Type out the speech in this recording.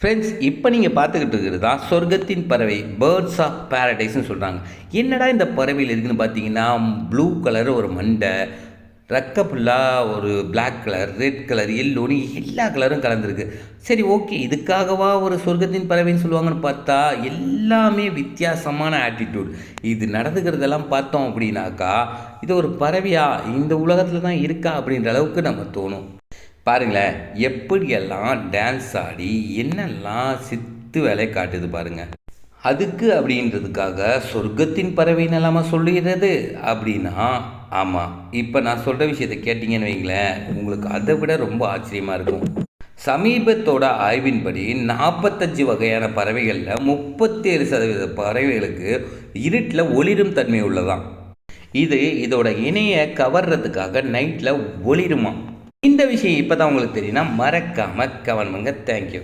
Friends, இப்போ நீங்கள் பார்த்துக்கிட்டு இருக்கிறது தான் சொர்க்கத்தின் பறவை, பேர்ட்ஸ் ஆஃப் பேரடைஸ்னு சொல்கிறாங்க. என்னடா இந்த பறவையில் இருக்குதுன்னு பார்த்தீங்கன்னா, ப்ளூ கலர் ஒரு மண்டை, ரெக்க ஃபுல்லாக ஒரு பிளாக் கலர், ரெட் கலர், எல்லோன்னு எல்லா கலரும் கலந்துருக்கு. சரி, ஓகே, இதுக்காகவா ஒரு சொர்க்கத்தின் பறவைன்னு சொல்லுவாங்கன்னு பார்த்தா எல்லாமே வித்தியாசமான ஆட்டிடியூட். இது நடந்துக்கிறதெல்லாம் பார்த்தோம் அப்படின்னாக்கா, இது ஒரு பறவையா, இந்த உலகத்தில் தான் இருக்கா அப்படின்ற அளவுக்கு நம்ம தோணும். பாருங்களேன், எப்படியெல்லாம் டான்ஸ் ஆடி என்னெல்லாம் சித்து வேலை காட்டுது பாருங்க. அதுக்கு அப்படின்றதுக்காக சொர்க்கத்தின் பறவைன்னு எல்லாமா சொல்லுகிறது அப்படின்னா, ஆமாம், இப்போ நான் சொல்கிற விஷயத்தை கேட்டிங்கன்னு வைங்களேன், உங்களுக்கு அதை விட ரொம்ப ஆச்சரியமாக இருக்கும். சமீபத்தோட ஆய்வின்படி 45 வகையான பறவைகளில் 37% பறவைகளுக்கு இருட்டில் ஒளிரும் தன்மை உள்ளதான். இதோட இணையை கவர்றதுக்காக நைட்டில் ஒளிருமா. இந்த விஷயம் இப்போ தான் உங்களுக்கு தெரியும்னா மறக்காமல் கமெண்ட் பண்ணுங்க. தேங்க்யூ.